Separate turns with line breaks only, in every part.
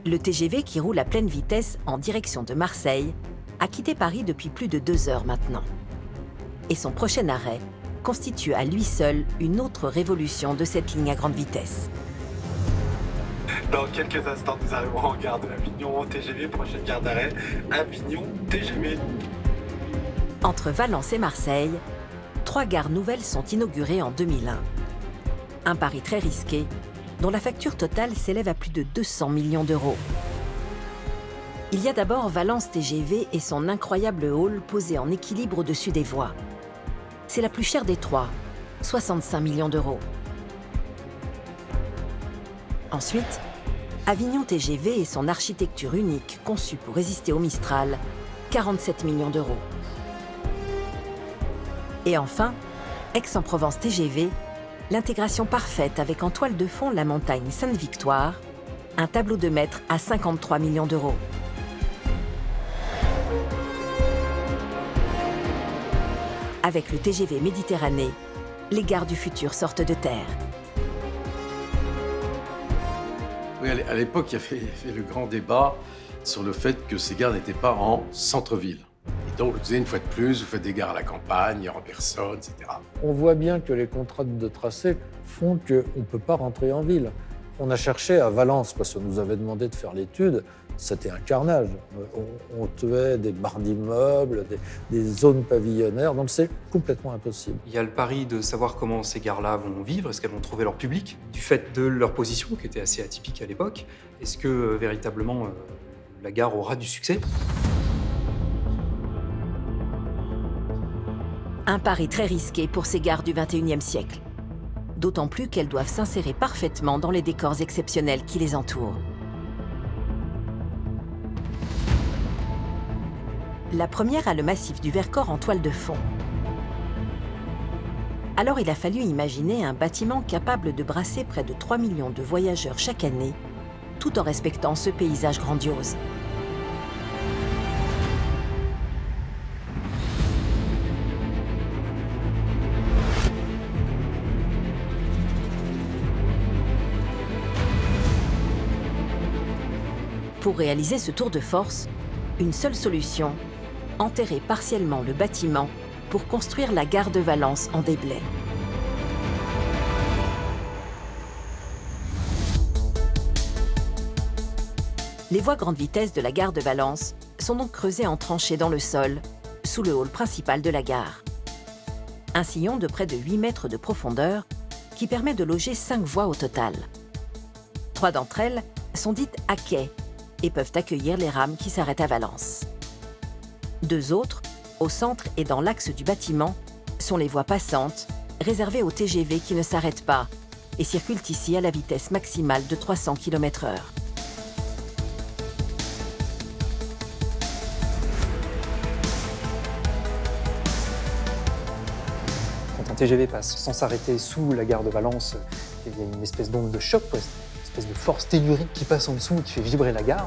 Le TGV qui roule à pleine vitesse en direction de Marseille a quitté Paris depuis plus de 2 heures maintenant. Et son prochain arrêt constitue à lui seul une autre révolution de cette ligne à grande vitesse.
Dans quelques instants, nous arriverons en gare de Avignon TGV, prochaine gare d'arrêt, Avignon TGV.
Entre Valence et Marseille, 3 gares nouvelles sont inaugurées en 2001. Un pari très risqué, dont la facture totale s'élève à plus de 200 millions d'euros. Il y a d'abord Valence TGV et son incroyable hall posé en équilibre au-dessus des voies. C'est la plus chère des 3, 65 millions d'euros. Ensuite, Avignon TGV et son architecture unique conçue pour résister au Mistral, 47 millions d'euros. Et enfin, Aix-en-Provence TGV, l'intégration parfaite avec en toile de fond la montagne Sainte-Victoire, un tableau de maître à 53 millions d'euros. Avec le TGV Méditerranée, les gares du futur sortent de terre.
Oui, à l'époque, il y avait le grand débat sur le fait que ces gares n'étaient pas en centre-ville. Et donc, je disais, une fois de plus, vous faites des gares à la campagne, il n'y aura personne, etc.
On voit bien que les contraintes de tracé font qu'on ne peut pas rentrer en ville. On a cherché à Valence, parce qu'on nous avait demandé de faire l'étude, c'était un carnage. On tuait des barres d'immeubles, des zones pavillonnaires, donc c'est complètement impossible.
Il y a le pari de savoir comment ces gares-là vont vivre, est-ce qu'elles vont trouver leur public, du fait de leur position, qui était assez atypique à l'époque. Est-ce que véritablement la gare aura du succès ?
Un pari très risqué pour ces gares du XXIe siècle. D'autant plus qu'elles doivent s'insérer parfaitement dans les décors exceptionnels qui les entourent. La première a le massif du Vercors en toile de fond. Alors il a fallu imaginer un bâtiment capable de brasser près de 3 millions de voyageurs chaque année, tout en respectant ce paysage grandiose. Pour réaliser ce tour de force, une seule solution, enterrer partiellement le bâtiment pour construire la gare de Valence en déblai. Les voies grande vitesse de la gare de Valence sont donc creusées en tranchées dans le sol, sous le hall principal de la gare. Un sillon de près de 8 mètres de profondeur qui permet de loger 5 voies au total. 3 d'entre elles sont dites à quai et peuvent accueillir les rames qui s'arrêtent à Valence. 2 autres, au centre et dans l'axe du bâtiment, sont les voies passantes, réservées aux TGV qui ne s'arrêtent pas et circulent ici à la vitesse maximale de 300 km/h.
Quand un TGV passe sans s'arrêter sous la gare de Valence, il y a une espèce d'onde de choc, une espèce de force tellurique qui passe en dessous et qui fait vibrer la gare.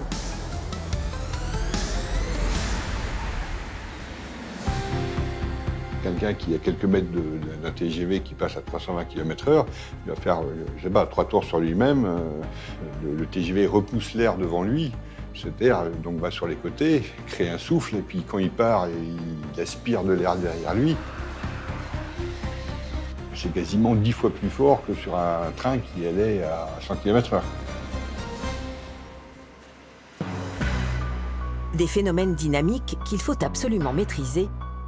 Quelqu'un qui est à quelques mètres d'un TGV qui passe à 320 km/h, il va faire, je sais pas, 3 tours sur lui-même. Le TGV repousse l'air devant lui. Cet air donc va sur les côtés, crée un souffle, et puis quand il part, il aspire de l'air derrière lui. C'est quasiment 10 fois plus fort que sur un train qui allait à 100 km/h.
Des phénomènes dynamiques qu'il faut absolument maîtriser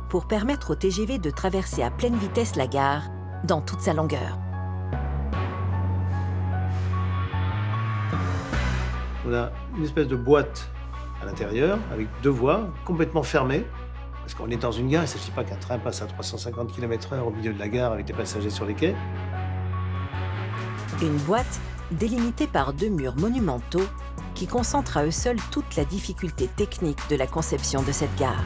pour permettre au TGV de traverser à pleine vitesse la gare dans toute sa longueur.
On a une espèce de boîte à l'intérieur avec 2 voies complètement fermées. Parce qu'on est dans une gare, il ne s'agit pas qu'un train passe à 350 km/h au milieu de la gare avec des passagers sur les quais.
Une boîte délimitée par 2 murs monumentaux qui concentrent à eux seuls toute la difficulté technique de la conception de cette gare.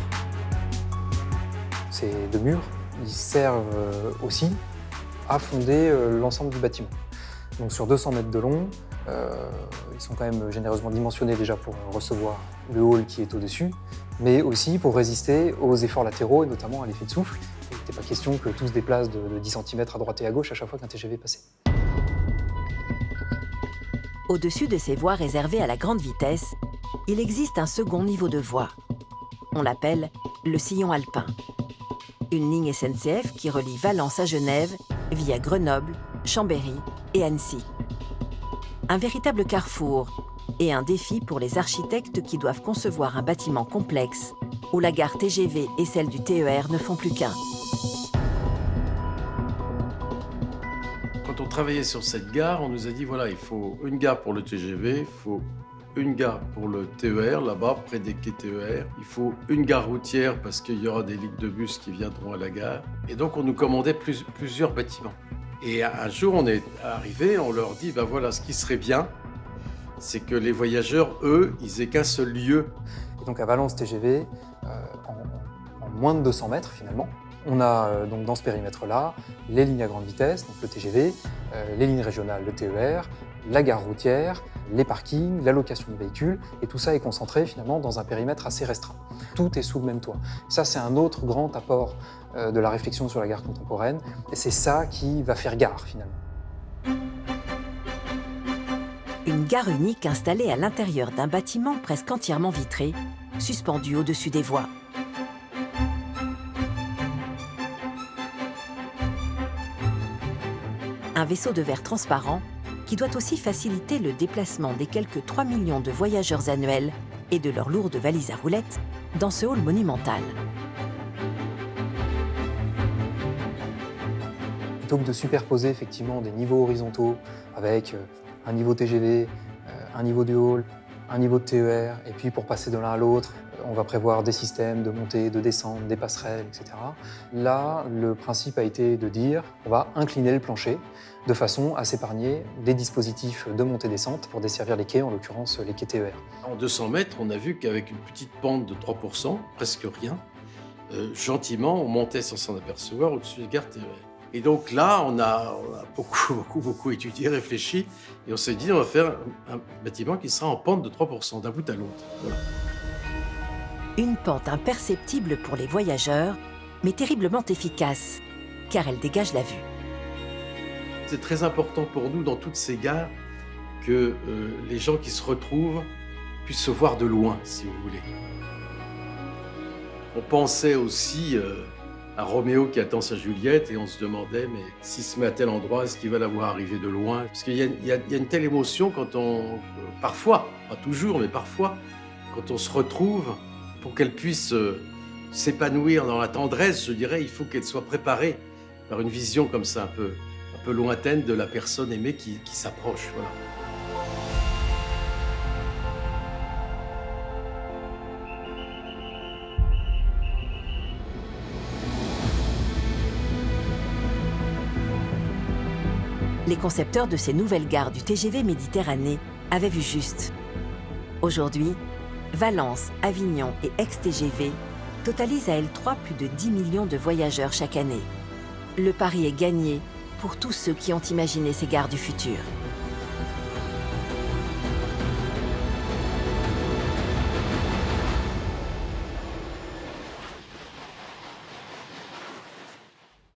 Ces 2 murs, ils servent aussi à fonder l'ensemble du bâtiment. Donc sur 200 mètres de long, ils sont quand même généreusement dimensionnés déjà pour recevoir le hall qui est au-dessus, mais aussi pour résister aux efforts latéraux et notamment à l'effet de souffle. Il n'était pas question que tout se déplace de 10 cm à droite et à gauche à chaque fois qu'un TGV passait.
Au-dessus de ces voies réservées à la grande vitesse, il existe un second niveau de voie. On l'appelle le sillon alpin. Une ligne SNCF qui relie Valence à Genève via Grenoble, Chambéry et Annecy. Un véritable carrefour et un défi pour les architectes qui doivent concevoir un bâtiment complexe où la gare TGV et celle du TER ne font plus qu'un.
Quand on travaillait sur cette gare, on nous a dit voilà, il faut une gare pour le TGV, il faut une gare pour le TER, là-bas, près des quais TER. Il faut une gare routière parce qu'il y aura des lignes de bus qui viendront à la gare. Et donc, on nous commandait plusieurs bâtiments. Et un jour, on est arrivé, on leur dit ben voilà, ce qui serait bien, c'est que les voyageurs, eux, ils aient qu'un seul lieu.
Et donc à Valence TGV, en moins de 200 mètres finalement, on a donc dans ce périmètre-là les lignes à grande vitesse, donc le TGV, les lignes régionales, le TER, la gare routière, les parkings, la location de véhicules, et tout ça est concentré finalement dans un périmètre assez restreint. Tout est sous le même toit. Ça, c'est un autre grand apport de la réflexion sur la gare contemporaine, et c'est ça qui va faire gare finalement.
Une gare unique installée à l'intérieur d'un bâtiment presque entièrement vitré, suspendu au-dessus des voies. Un vaisseau de verre transparent qui doit aussi faciliter le déplacement des quelques 3 millions de voyageurs annuels et de leurs lourdes valises à roulettes dans ce hall monumental.
Plutôt que de superposer effectivement des niveaux horizontaux avec un niveau TGV, un niveau du hall, un niveau de TER, et puis pour passer de l'un à l'autre, on va prévoir des systèmes de montée, de descente, des passerelles, etc. Là, le principe a été de dire on va incliner le plancher de façon à s'épargner des dispositifs de montée-descente pour desservir les quais, en l'occurrence les quais TER.
En 200 mètres, on a vu qu'avec une petite pente de 3%, presque rien, gentiment, on montait sans s'en apercevoir au-dessus des gares TER. Et donc là, on a beaucoup étudié, réfléchi, et on s'est dit on va faire un bâtiment qui sera en pente de 3%, d'un bout à l'autre. Voilà.
Une pente imperceptible pour les voyageurs, mais terriblement efficace, car elle dégage la vue.
C'est très important pour nous, dans toutes ces gares, que les gens qui se retrouvent puissent se voir de loin, si vous voulez. On pensait aussi à Roméo qui attend sa Juliette, et on se demandait, mais s'il se met à tel endroit, est-ce qu'il va la voir arriver de loin? Parce qu'il y a une telle émotion quand on... Parfois, pas toujours, mais parfois, quand on se retrouve, pour qu'elle puisse s'épanouir dans la tendresse, je dirais, il faut qu'elle soit préparée par une vision comme ça, un peu lointaine de la personne aimée qui s'approche. Voilà.
Les concepteurs de ces nouvelles gares du TGV Méditerranée avaient vu juste. Aujourd'hui, Valence, Avignon et Aix-TGV totalisent à elles trois plus de 10 millions de voyageurs chaque année. Le pari est gagné pour tous ceux qui ont imaginé ces gares du futur.